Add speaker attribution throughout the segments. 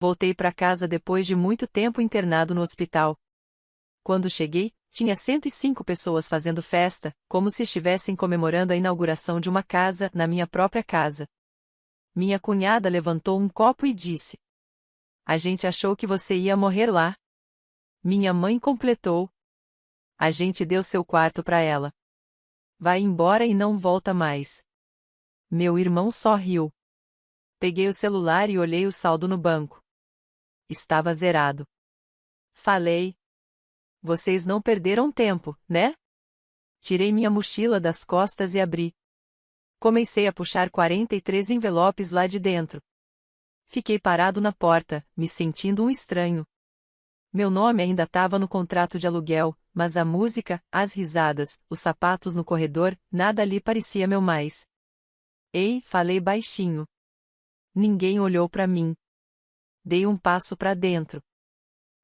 Speaker 1: Voltei para casa depois de muito tempo internado no hospital. Quando cheguei, tinha 105 pessoas fazendo festa, como se estivessem comemorando a inauguração de uma casa na minha própria casa. Minha cunhada levantou um copo e disse: "A gente achou que você ia morrer lá." Minha mãe completou: "A gente deu seu quarto para ela. Vai embora e não volta mais." Meu irmão só riu. Peguei o celular e olhei o saldo no banco. Estava zerado. Falei: "Vocês não perderam tempo, né?" Tirei minha mochila das costas e abri. Comecei a puxar 43 envelopes lá de dentro. Fiquei parado na porta, me sentindo um estranho. Meu nome ainda estava no contrato de aluguel, mas a música, as risadas, os sapatos no corredor, nada ali parecia meu mais. "Ei", falei baixinho. Ninguém olhou para mim. Dei um passo para dentro.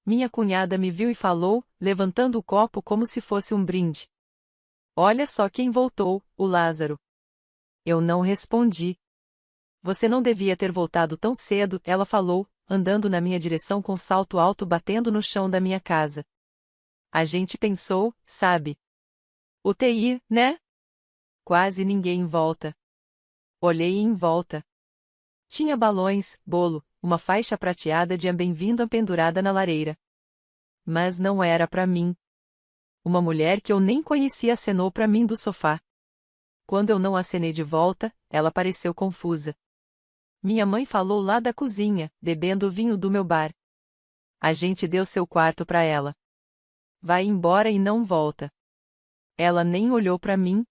Speaker 1: Minha cunhada me viu e falou, levantando o copo como se fosse um brinde: "Olha só quem voltou, o Lázaro." Eu não respondi. "Você não devia ter voltado tão cedo", ela falou, andando na minha direção com salto alto batendo no chão da minha casa. "A gente pensou, sabe? UTI, né?" Quase ninguém volta. Olhei em volta. Tinha balões, bolo, uma faixa prateada de bem-vindo pendurada na lareira. Mas não era para mim. Uma mulher que eu nem conhecia acenou para mim do sofá. Quando eu não acenei de volta, ela pareceu confusa. Minha mãe falou lá da cozinha, bebendo o vinho do meu bar: "A gente deu seu quarto para ela. Vai embora e não volta." Ela nem olhou para mim.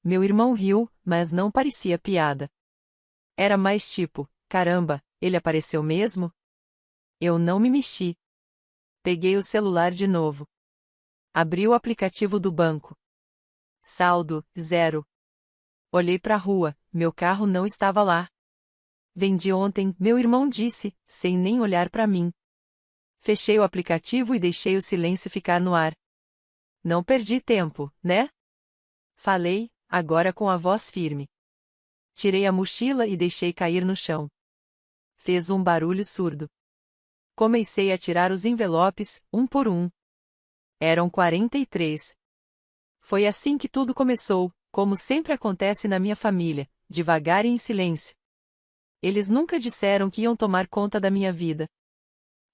Speaker 1: Meu irmão riu, mas não parecia piada. Era mais tipo: "Caramba, ele apareceu mesmo?" Eu não me mexi. Peguei o celular de novo. Abri o aplicativo do banco. Saldo, 0. Olhei para a rua, meu carro não estava lá. "Vendi ontem", meu irmão disse, sem nem olhar para mim. Fechei o aplicativo e deixei o silêncio ficar no ar. "Não perdi tempo, né?" Falei, agora com a voz firme. Tirei a mochila e deixei cair no chão. Fez um barulho surdo. Comecei a tirar os envelopes, um por um. Eram 43. Foi assim que tudo começou, como sempre acontece na minha família, devagar e em silêncio. Eles nunca disseram que iam tomar conta da minha vida.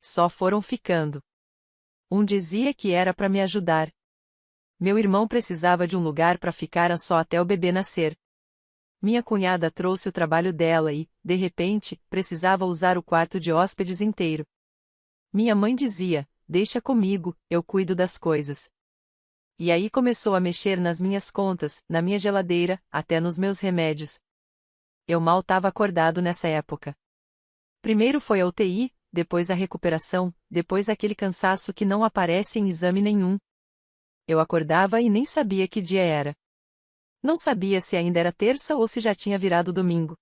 Speaker 1: Só foram ficando. Um dizia que era para me ajudar. Meu irmão precisava de um lugar para ficar a só até o bebê nascer. Minha cunhada trouxe o trabalho dela e, de repente, precisava usar o quarto de hóspedes inteiro. Minha mãe dizia: "Deixa comigo, eu cuido das coisas." E aí começou a mexer nas minhas contas, na minha geladeira, até nos meus remédios. Eu mal estava acordado nessa época. Primeiro foi a UTI, depois a recuperação, depois aquele cansaço que não aparece em exame nenhum. Eu acordava e nem sabia que dia era. Não sabia se ainda era terça ou se já tinha virado domingo.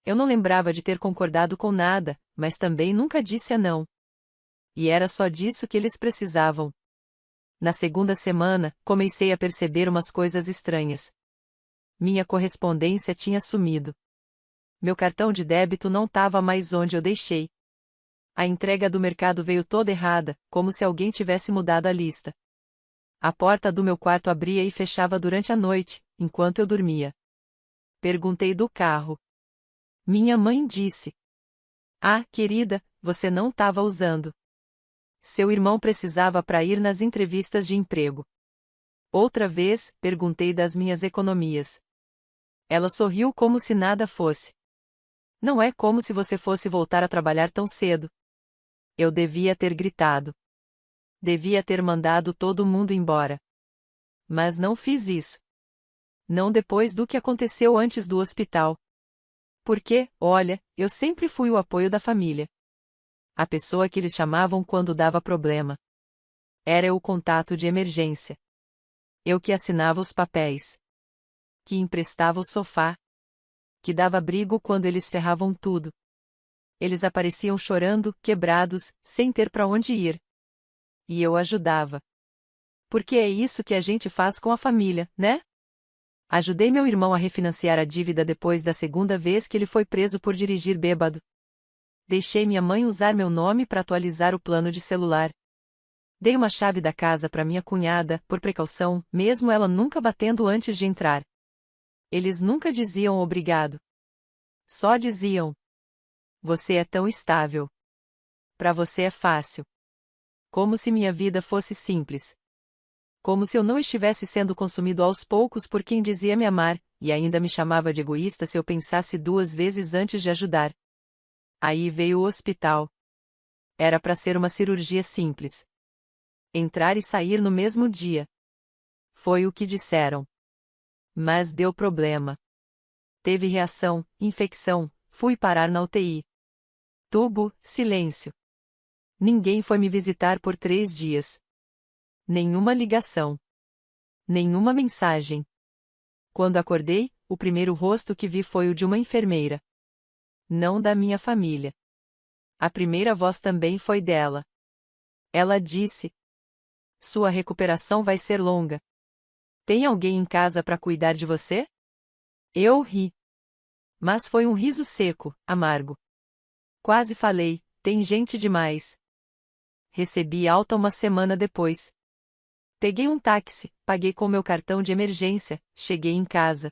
Speaker 1: Eu não lembrava de ter concordado com nada, mas também nunca disse a não. E era só disso que eles precisavam. Na segunda semana, comecei a perceber umas coisas estranhas. Minha correspondência tinha sumido. Meu cartão de débito não estava mais onde eu deixei. A entrega do mercado veio toda errada, como se alguém tivesse mudado a lista. A porta do meu quarto abria e fechava durante a noite, enquanto eu dormia. Perguntei do carro. Minha mãe disse: "Ah, querida, você não estava usando. Seu irmão precisava para ir nas entrevistas de emprego." Outra vez, perguntei das minhas economias. Ela sorriu como se nada fosse. "Não é como se você fosse voltar a trabalhar tão cedo." Eu devia ter gritado. Devia ter mandado todo mundo embora. Mas não fiz isso. Não depois do que aconteceu antes do hospital. Porque, olha, eu sempre fui o apoio da família. A pessoa que eles chamavam quando dava problema. Era eu o contato de emergência. Eu que assinava os papéis. Que emprestava o sofá. Que dava abrigo quando eles ferravam tudo. Eles apareciam chorando, quebrados, sem ter para onde ir. E eu ajudava. Porque é isso que a gente faz com a família, né? Ajudei meu irmão a refinanciar a dívida depois da segunda vez que ele foi preso por dirigir bêbado. Deixei minha mãe usar meu nome para atualizar o plano de celular. Dei uma chave da casa para minha cunhada, por precaução, mesmo ela nunca batendo antes de entrar. Eles nunca diziam obrigado. Só diziam: você é tão estável. Para você é fácil. Como se minha vida fosse simples. Como se eu não estivesse sendo consumido aos poucos por quem dizia me amar, e ainda me chamava de egoísta se eu pensasse 2 vezes antes de ajudar. Aí veio o hospital. Era para ser uma cirurgia simples. Entrar e sair no mesmo dia. Foi o que disseram. Mas deu problema. Teve reação, infecção, fui parar na UTI. Tubo, silêncio. Ninguém foi me visitar por 3 dias. Nenhuma ligação. Nenhuma mensagem. Quando acordei, o primeiro rosto que vi foi o de uma enfermeira. Não da minha família. A primeira voz também foi dela. Ela disse: sua recuperação vai ser longa. Tem alguém em casa para cuidar de você? Eu ri. Mas foi um riso seco, amargo. Quase falei: tem gente demais. Recebi alta uma semana depois. Peguei um táxi, paguei com meu cartão de emergência, cheguei em casa.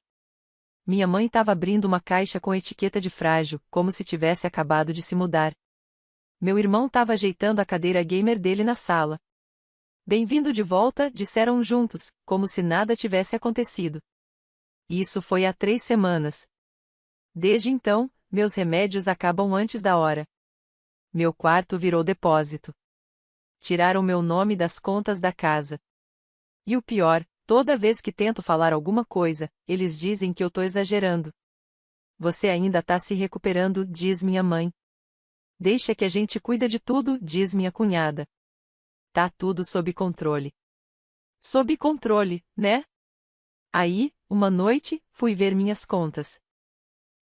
Speaker 1: Minha mãe estava abrindo uma caixa com etiqueta de frágil, como se tivesse acabado de se mudar. Meu irmão estava ajeitando a cadeira gamer dele na sala. Bem-vindo de volta, disseram juntos, como se nada tivesse acontecido. Isso foi há 3 semanas. Desde então, meus remédios acabam antes da hora. Meu quarto virou depósito. Tiraram meu nome das contas da casa. E o pior, toda vez que tento falar alguma coisa, eles dizem que eu tô exagerando. Você ainda tá se recuperando, diz minha mãe. Deixa que a gente cuida de tudo, diz minha cunhada. Tá tudo sob controle. Sob controle, né? Aí, uma noite, fui ver minhas contas.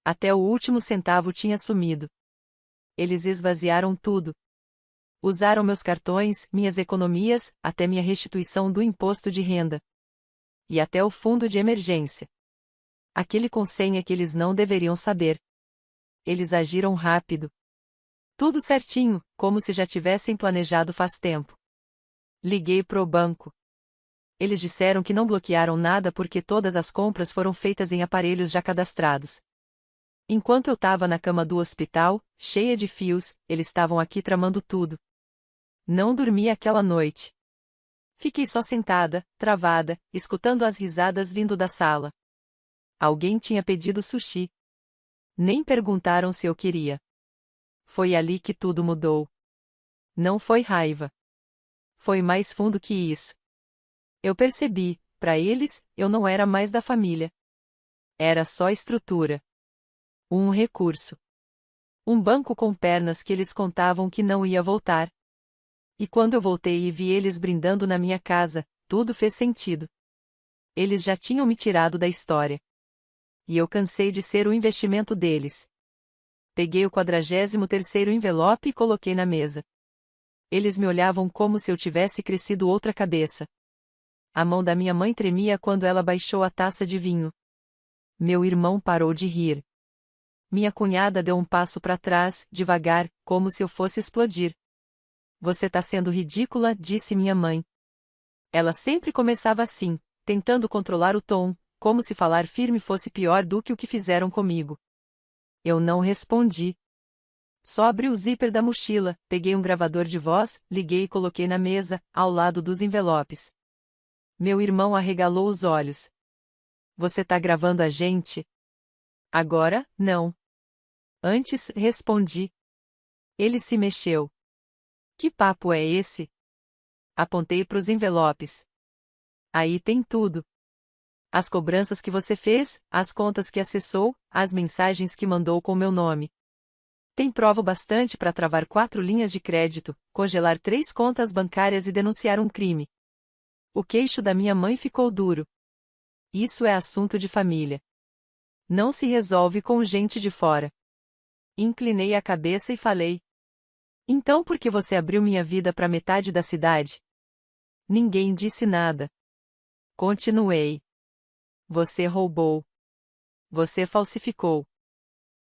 Speaker 1: Até o último centavo tinha sumido. Eles esvaziaram tudo. Usaram meus cartões, minhas economias, até minha restituição do imposto de renda. E até o fundo de emergência. Aquele com senha que eles não deveriam saber. Eles agiram rápido. Tudo certinho, como se já tivessem planejado faz tempo. Liguei pro banco. Eles disseram que não bloquearam nada porque todas as compras foram feitas em aparelhos já cadastrados. Enquanto eu estava na cama do hospital, cheia de fios, eles estavam aqui tramando tudo. Não dormi aquela noite. Fiquei só sentada, travada, escutando as risadas vindo da sala. Alguém tinha pedido sushi. Nem perguntaram se eu queria. Foi ali que tudo mudou. Não foi raiva. Foi mais fundo que isso. Eu percebi, para eles, eu não era mais da família. Era só estrutura. Um recurso. Um banco com pernas que eles contavam que não ia voltar. E quando eu voltei e vi eles brindando na minha casa, tudo fez sentido. Eles já tinham me tirado da história. E eu cansei de ser o investimento deles. Peguei o 43º envelope e coloquei na mesa. Eles me olhavam como se eu tivesse crescido outra cabeça. A mão da minha mãe tremia quando ela baixou a taça de vinho. Meu irmão parou de rir. Minha cunhada deu um passo para trás, devagar, como se eu fosse explodir. Você tá sendo ridícula, disse minha mãe. Ela sempre começava assim, tentando controlar o tom, como se falar firme fosse pior do que o que fizeram comigo. Eu não respondi. Só abri o zíper da mochila, peguei um gravador de voz, liguei e coloquei na mesa, ao lado dos envelopes. Meu irmão arregalou os olhos. Você tá gravando a gente? Agora, não. Antes, respondi. Ele se mexeu. Que papo é esse? Apontei para os envelopes. Aí tem tudo. As cobranças que você fez, as contas que acessou, as mensagens que mandou com meu nome. Tem prova bastante para travar 4 linhas de crédito, congelar 3 contas bancárias e denunciar um crime. O queixo da minha mãe ficou duro. Isso é assunto de família. Não se resolve com gente de fora. Inclinei a cabeça e falei. Então por que você abriu minha vida para metade da cidade? Ninguém disse nada. Continuei. Você roubou. Você falsificou.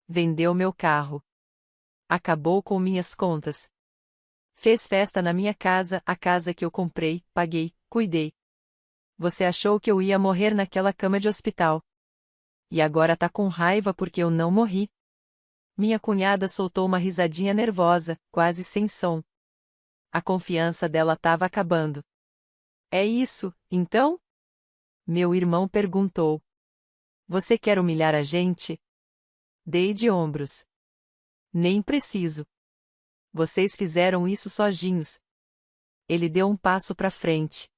Speaker 1: Vendeu meu carro. Acabou com minhas contas. Fez festa na minha casa, a casa que eu comprei, paguei, cuidei. Você achou que eu ia morrer naquela cama de hospital. E agora tá com raiva porque eu não morri. Minha cunhada soltou uma risadinha nervosa, quase sem som. A confiança dela tava acabando. É isso, então? Meu irmão perguntou. Você quer humilhar a gente? Dei de ombros. Nem preciso. Vocês fizeram isso sozinhos. Ele deu um passo para frente.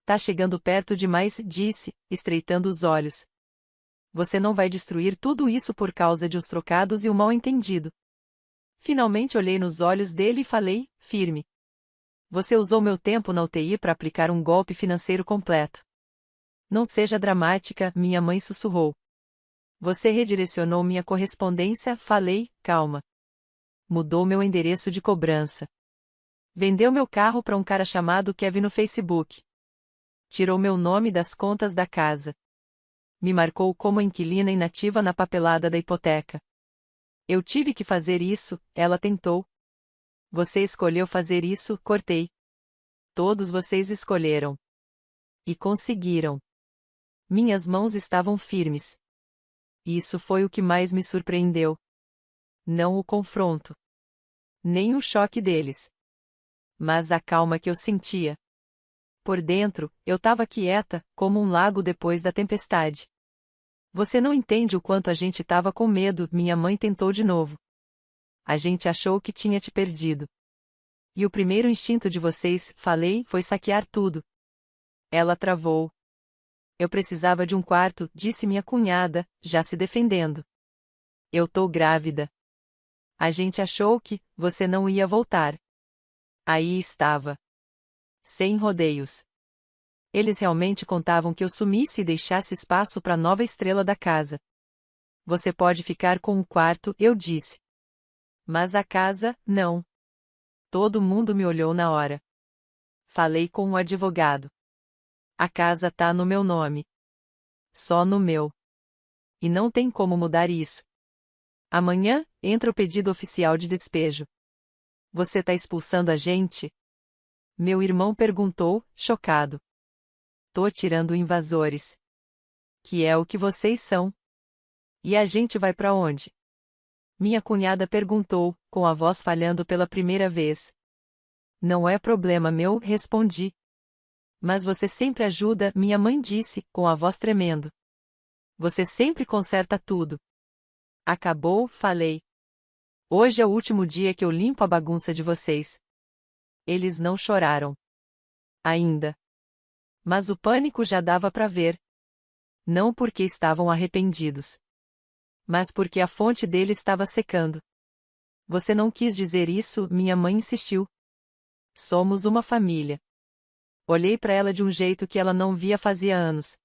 Speaker 1: Tá chegando perto demais, disse, estreitando os olhos. Você não vai destruir tudo isso por causa de uns trocados e um mal-entendido. Finalmente olhei nos olhos dele e falei, firme. Você usou meu tempo na UTI para aplicar um golpe financeiro completo. Não seja dramática, minha mãe sussurrou. Você redirecionou minha correspondência, falei, calma. Mudou meu endereço de cobrança. Vendeu meu carro para um cara chamado Kevin no Facebook. Tirou meu nome das contas da casa. Me marcou como inquilina inativa na papelada da hipoteca. Eu tive que fazer isso, ela tentou. Você escolheu fazer isso, cortei. Todos vocês escolheram. E conseguiram. Minhas mãos estavam firmes. Isso foi o que mais me surpreendeu. Não o confronto. Nem o choque deles. Mas a calma que eu sentia. Por dentro, eu estava quieta, como um lago depois da tempestade. Você não entende o quanto a gente estava com medo, minha mãe tentou de novo. A gente achou que tinha te perdido. E o primeiro instinto de vocês, falei, foi saquear tudo. Ela travou. Eu precisava de um quarto, disse minha cunhada, já se defendendo. Eu tô grávida. A gente achou que você não ia voltar. Aí estava. Sem rodeios. Eles realmente contavam que eu sumisse e deixasse espaço para a nova estrela da casa. Você pode ficar com o quarto, eu disse. Mas a casa, não. Todo mundo me olhou na hora. Falei com o advogado. A casa tá no meu nome. Só no meu. E não tem como mudar isso. Amanhã, entra o pedido oficial de despejo. Você tá expulsando a gente? Meu irmão perguntou, chocado. Tô tirando invasores. Que é o que vocês são. E a gente vai pra onde? Minha cunhada perguntou, com a voz falhando pela primeira vez. Não é problema meu, respondi. Mas você sempre ajuda, minha mãe disse, com a voz tremendo. Você sempre conserta tudo. Acabou, falei. Hoje é o último dia que eu limpo a bagunça de vocês. Eles não choraram. Ainda. Mas o pânico já dava para ver. Não porque estavam arrependidos. Mas porque a fonte dele estava secando. Você não quis dizer isso, minha mãe insistiu. Somos uma família. Olhei para ela de um jeito que ela não via fazia anos.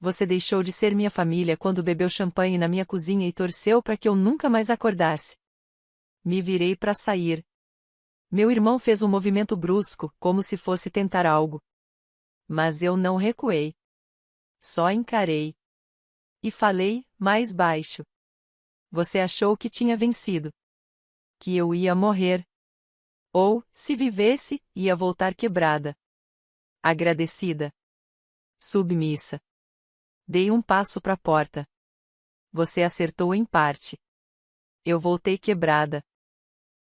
Speaker 1: Você deixou de ser minha família quando bebeu champanhe na minha cozinha e torceu para que eu nunca mais acordasse. Me virei para sair. Meu irmão fez um movimento brusco, como se fosse tentar algo. Mas eu não recuei. Só encarei. E falei, mais baixo. Você achou que tinha vencido. Que eu ia morrer. Ou, se vivesse, ia voltar quebrada. Agradecida. Submissa. Dei um passo para a porta. Você acertou em parte. Eu voltei quebrada.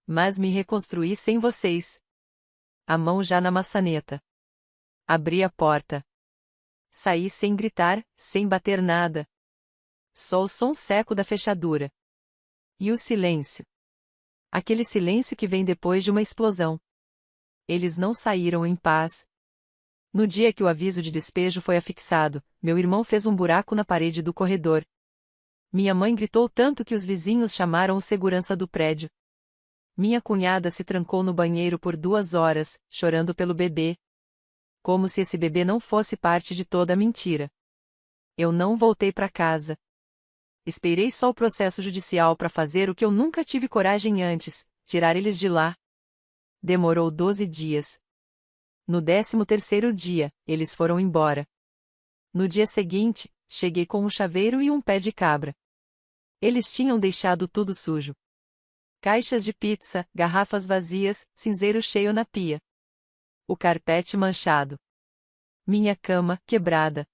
Speaker 1: Mas me reconstruí sem vocês. A mão já na maçaneta. Abri a porta. Saí sem gritar, sem bater nada. Só o som seco da fechadura. E o silêncio. Aquele silêncio que vem depois de uma explosão. Eles não saíram em paz. No dia que o aviso de despejo foi afixado, meu irmão fez um buraco na parede do corredor. Minha mãe gritou tanto que os vizinhos chamaram o segurança do prédio. Minha cunhada se trancou no banheiro por 2 horas, chorando pelo bebê. Como se esse bebê não fosse parte de toda a mentira. Eu não voltei para casa. Esperei só o processo judicial para fazer o que eu nunca tive coragem antes, tirar eles de lá. Demorou 12 dias. No 13º dia, eles foram embora. No dia seguinte, cheguei com um chaveiro e um pé de cabra. Eles tinham deixado tudo sujo. Caixas de pizza, garrafas vazias, cinzeiro cheio na pia. O carpete manchado. Minha cama, quebrada.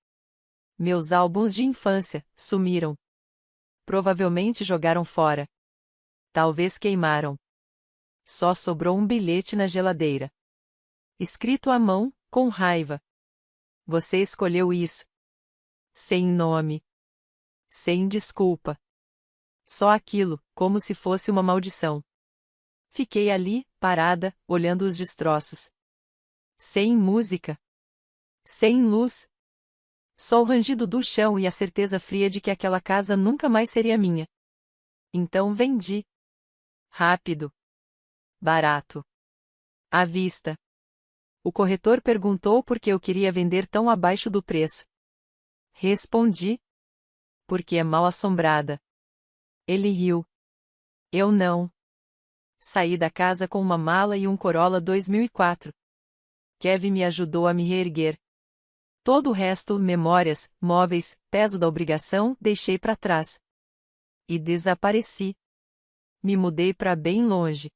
Speaker 1: Meus álbuns de infância, sumiram. Provavelmente jogaram fora. Talvez queimaram. Só sobrou um bilhete na geladeira. Escrito à mão, com raiva. Você escolheu isso. Sem nome. Sem desculpa. Só aquilo, como se fosse uma maldição. Fiquei ali, parada, olhando os destroços. Sem música. Sem luz. Só o rangido do chão e a certeza fria de que aquela casa nunca mais seria minha. Então vendi. Rápido. Barato. À vista. O corretor perguntou por que eu queria vender tão abaixo do preço. Respondi. Porque é mal assombrada. Ele riu. Eu não. Saí da casa com uma mala e um Corolla 2004. Kevin me ajudou a me reerguer. Todo o resto, memórias, móveis, peso da obrigação, deixei para trás. E desapareci. Me mudei para bem longe.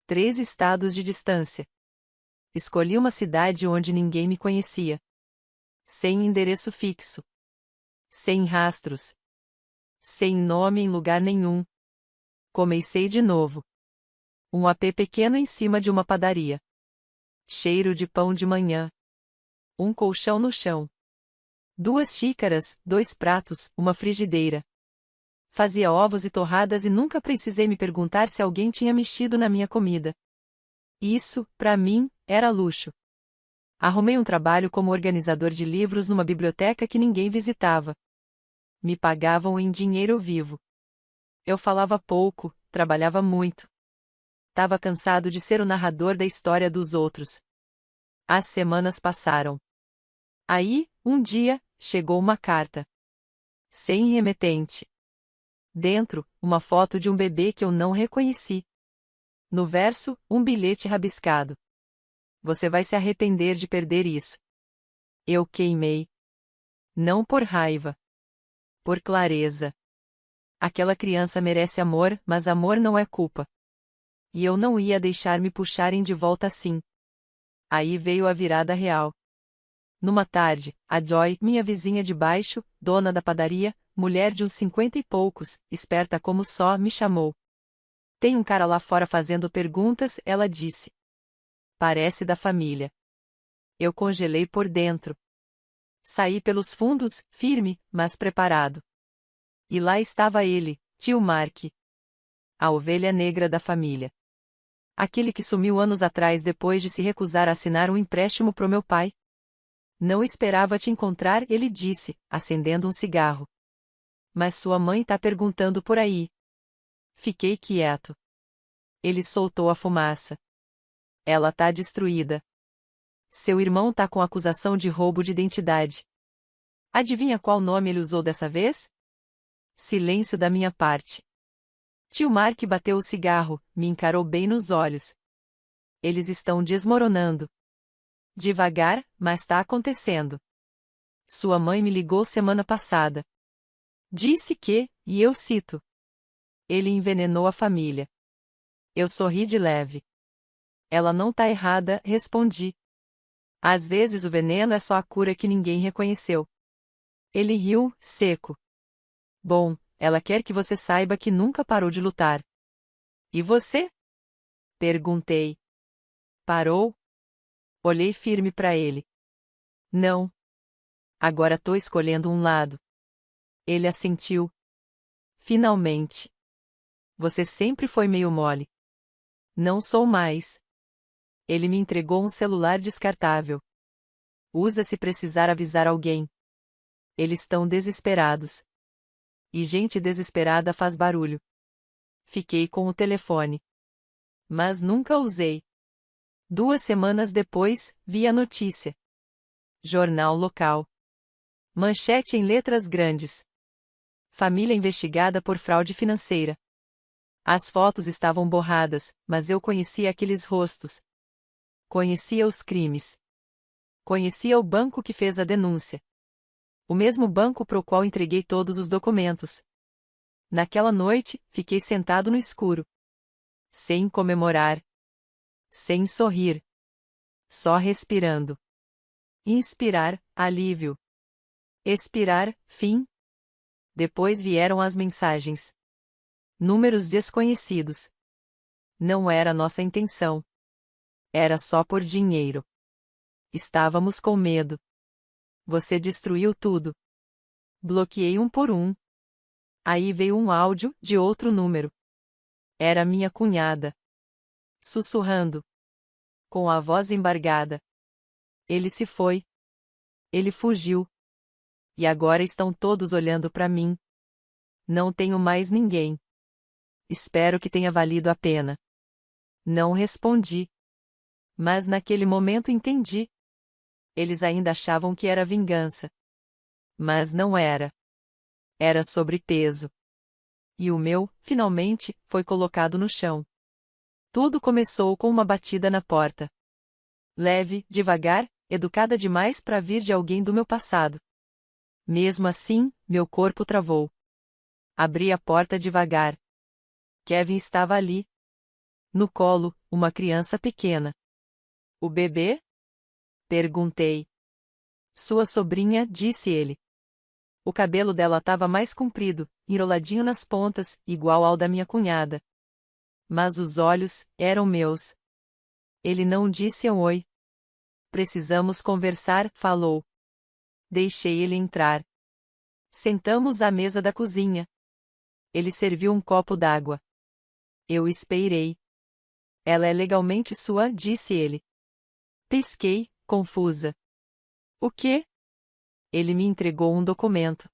Speaker 1: 3 estados de distância. Escolhi uma cidade onde ninguém me conhecia. Sem endereço fixo. Sem rastros. Sem nome em lugar nenhum. Comecei de novo. Um AP pequeno em cima de uma padaria. Cheiro de pão de manhã. Um colchão no chão. 2 xícaras, 2 pratos, uma frigideira. Fazia ovos e torradas e nunca precisei me perguntar se alguém tinha mexido na minha comida. Isso, para mim, era luxo. Arrumei um trabalho como organizador de livros numa biblioteca que ninguém visitava. Me pagavam em dinheiro vivo. Eu falava pouco, trabalhava muito. Tava cansado de ser o narrador da história dos outros. As semanas passaram. Aí, um dia, chegou uma carta. Sem remetente. Dentro, uma foto de um bebê que eu não reconheci. No verso, um bilhete rabiscado. Você vai se arrepender de perder isso. Eu queimei. Não por raiva. Por clareza. Aquela criança merece amor, mas amor não é culpa. E eu não ia deixar me puxarem de volta assim. Aí veio a virada real. Numa tarde, a Joy, minha vizinha de baixo, dona da padaria, mulher de uns 50 e poucos, esperta como só, me chamou. Tem um cara lá fora fazendo perguntas, ela disse. Parece da família. Eu congelei por dentro. Saí pelos fundos, firme, mas preparado. E lá estava ele, tio Mark. A ovelha negra da família. Aquele que sumiu anos atrás depois de se recusar a assinar um empréstimo pro meu pai. Não esperava te encontrar, ele disse, acendendo um cigarro. Mas sua mãe tá perguntando por aí. Fiquei quieto. Ele soltou a fumaça. Ela tá destruída. Seu irmão tá com acusação de roubo de identidade. Adivinha qual nome ele usou dessa vez? Silêncio da minha parte. Tio Mark bateu o cigarro, me encarou bem nos olhos. Eles estão desmoronando. Devagar, mas tá acontecendo. Sua mãe me ligou semana passada. Disse que, e eu cito. Ele envenenou a família. Eu sorri de leve. Ela não tá errada, respondi. Às vezes o veneno é só a cura que ninguém reconheceu. Ele riu, seco. Bom, ela quer que você saiba que nunca parou de lutar. E você? Perguntei. Parou? Olhei firme para ele. Não. Agora tô escolhendo um lado. Ele assentiu. Finalmente. Você sempre foi meio mole. Não sou mais. Ele me entregou um celular descartável. Usa se precisar avisar alguém. Eles estão desesperados. E gente desesperada faz barulho. Fiquei com o telefone. Mas nunca usei. 2 semanas depois, vi a notícia. Jornal local. Manchete em letras grandes. Família investigada por fraude financeira. As fotos estavam borradas, mas eu conhecia aqueles rostos. Conhecia os crimes. Conhecia o banco que fez a denúncia. O mesmo banco pro qual entreguei todos os documentos. Naquela noite, fiquei sentado no escuro. sem comemorar, sem sorrir, só respirando. Inspirar, alívio. Expirar, fim. Depois vieram as mensagens. Números desconhecidos. Não era nossa intenção. Era só por dinheiro. Estávamos com medo. Você destruiu tudo. Bloqueei um por um. Aí veio um áudio de outro número. Era minha cunhada. Sussurrando. Com a voz embargada. Ele se foi. Ele fugiu. E agora estão todos olhando para mim. Não tenho mais ninguém. Espero que tenha valido a pena. Não respondi. Mas naquele momento entendi. Eles ainda achavam que era vingança. Mas não era. Era sobrepeso. E o meu, finalmente, foi colocado no chão. Tudo começou com uma batida na porta. Leve, devagar, educada demais para vir de alguém do meu passado. Mesmo assim, meu corpo travou. Abri a porta devagar. Kevin estava ali. No colo, uma criança pequena. O bebê? Perguntei. Sua sobrinha, disse ele. O cabelo dela estava mais comprido, enroladinho nas pontas, igual ao da minha cunhada. Mas os olhos eram meus. Ele não disse um oi. Precisamos conversar, falou. Deixei ele entrar. Sentamos à mesa da cozinha. Ele serviu um copo d'água. Eu esperei. Ela é legalmente sua, disse ele. Pisquei, confusa. O quê? Ele me entregou um documento.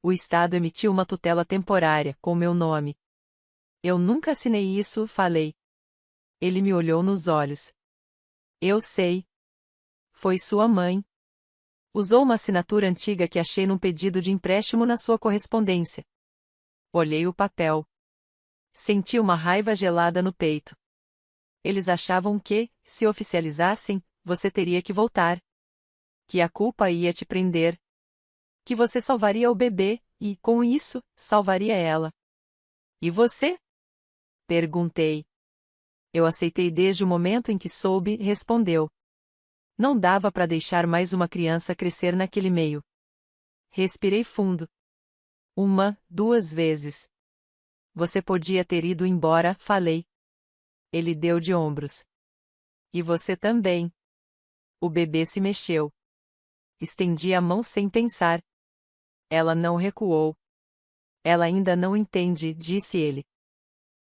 Speaker 1: O Estado emitiu uma tutela temporária, com meu nome. Eu nunca assinei isso, falei. Ele me olhou nos olhos. Eu sei. Foi sua mãe. Usou uma assinatura antiga que achei num pedido de empréstimo na sua correspondência. Olhei o papel. Senti uma raiva gelada no peito. Eles achavam que, se oficializassem, você teria que voltar. Que a culpa ia te prender. Que você salvaria o bebê, e, com isso, salvaria ela. E você? Perguntei. Eu aceitei desde o momento em que soube, respondeu. Não dava para deixar mais uma criança crescer naquele meio. Respirei fundo. 2 vezes. Você podia ter ido embora, falei. Ele deu de ombros. E você também. O bebê se mexeu. Estendi a mão sem pensar. Ela não recuou. Ela ainda não entende, disse ele.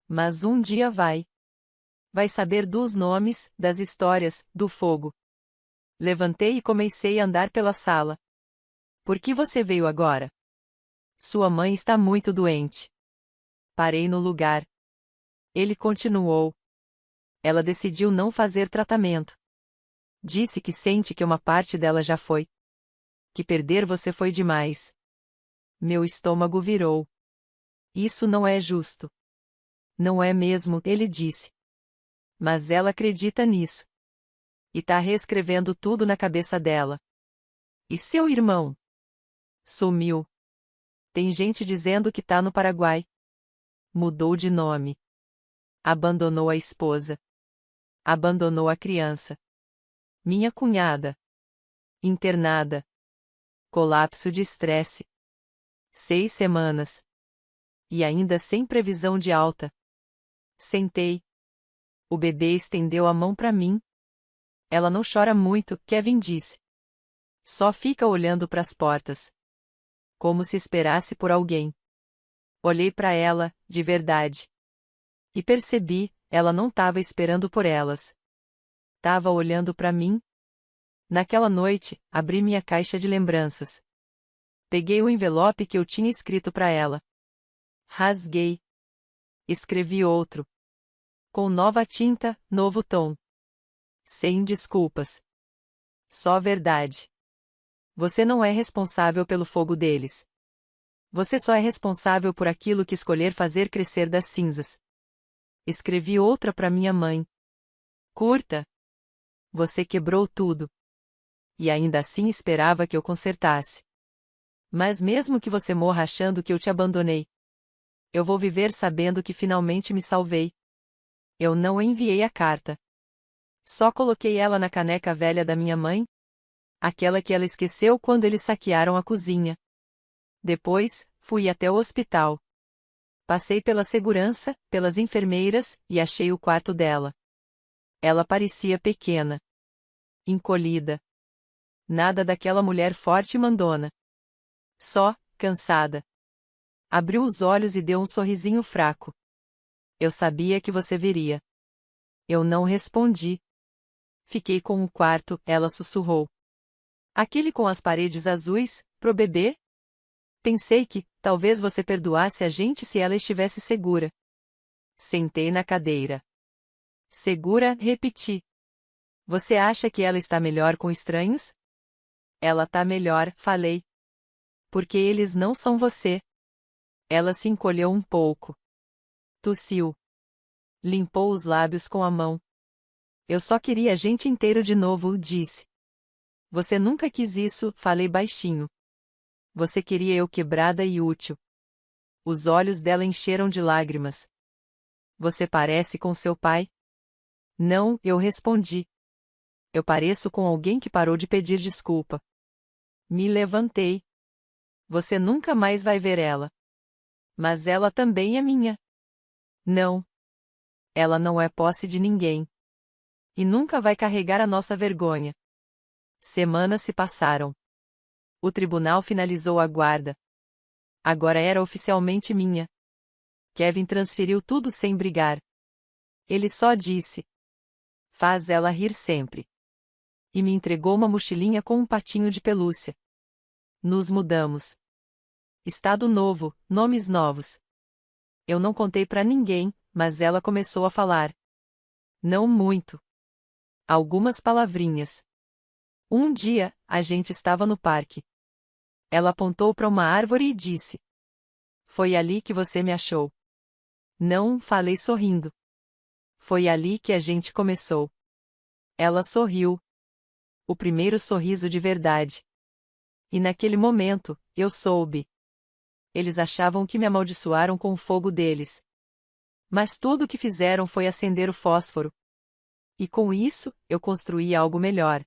Speaker 1: Mas um dia vai. Vai saber dos nomes, das histórias, do fogo. Levantei e comecei a andar pela sala. Por que você veio agora? Sua mãe está muito doente. Parei no lugar. Ele continuou. Ela decidiu não fazer tratamento. Disse que sente que uma parte dela já foi. Que perder você foi demais. Meu estômago virou. Isso não é justo. Não é mesmo, ele disse. Mas ela acredita nisso. E tá reescrevendo tudo na cabeça dela. E seu irmão? Sumiu. Tem gente dizendo que tá no Paraguai. Mudou de nome. Abandonou a esposa. Abandonou a criança. Minha cunhada. Internada. Colapso de estresse. 6 semanas. E ainda sem previsão de alta. Sentei. O bebê estendeu a mão para mim. Ela não chora muito, Kevin disse. Só fica olhando para as portas. Como se esperasse por alguém. Olhei para ela, de verdade. E percebi, ela não estava esperando por elas. Tava olhando para mim. Naquela noite, abri minha caixa de lembranças. Peguei o envelope que eu tinha escrito para ela. Rasguei. Escrevi outro. Com nova tinta, novo tom. Sem desculpas. Só verdade. Você não é responsável pelo fogo deles. Você só é responsável por aquilo que escolher fazer crescer das cinzas. Escrevi outra para minha mãe. Curta. Você quebrou tudo. E ainda assim esperava que eu consertasse. Mas mesmo que você morra achando que eu te abandonei, eu vou viver sabendo que finalmente me salvei. Eu não enviei a carta. Só coloquei ela na caneca velha da minha mãe, aquela que ela esqueceu quando eles saquearam a cozinha. Depois, fui até o hospital. Passei pela segurança, pelas enfermeiras, e achei o quarto dela. Ela parecia pequena. Encolhida. Nada daquela mulher forte e mandona. Só, cansada. Abriu os olhos e deu um sorrisinho fraco. Eu sabia que você viria. Eu não respondi. Fiquei com o quarto, ela sussurrou. Aquele com as paredes azuis, pro bebê? Pensei que, talvez você perdoasse a gente se ela estivesse segura. Sentei na cadeira. Segura, repeti. Você acha que ela está melhor com estranhos? Ela tá melhor, falei. Porque eles não são você. Ela se encolheu um pouco. Tossiu. Limpou os lábios com a mão. Eu só queria a gente inteiro de novo, disse. Você nunca quis isso, falei baixinho. Você queria eu quebrada e útil. Os olhos dela encheram de lágrimas. Você parece com seu pai? Não, eu respondi. Eu pareço com alguém que parou de pedir desculpa. Me levantei. Você nunca mais vai ver ela. Mas ela também é minha. Não. Ela não é posse de ninguém. E nunca vai carregar a nossa vergonha. Semanas se passaram. O tribunal finalizou a guarda. Agora era oficialmente minha. Kevin transferiu tudo sem brigar. Ele só disse: faz ela rir sempre. E me entregou uma mochilinha com um patinho de pelúcia. Nos mudamos. Estado novo, nomes novos. Eu não contei pra ninguém, mas ela começou a falar. Não muito. Algumas palavrinhas. Um dia, a gente estava no parque. Ela apontou para uma árvore e disse: foi ali que você me achou. Não, falei sorrindo. Foi ali que a gente começou. Ela sorriu. O primeiro sorriso de verdade. E naquele momento, eu soube. Eles achavam que me amaldiçoaram com o fogo deles. Mas tudo o que fizeram foi acender o fósforo. E com isso, eu construí algo melhor.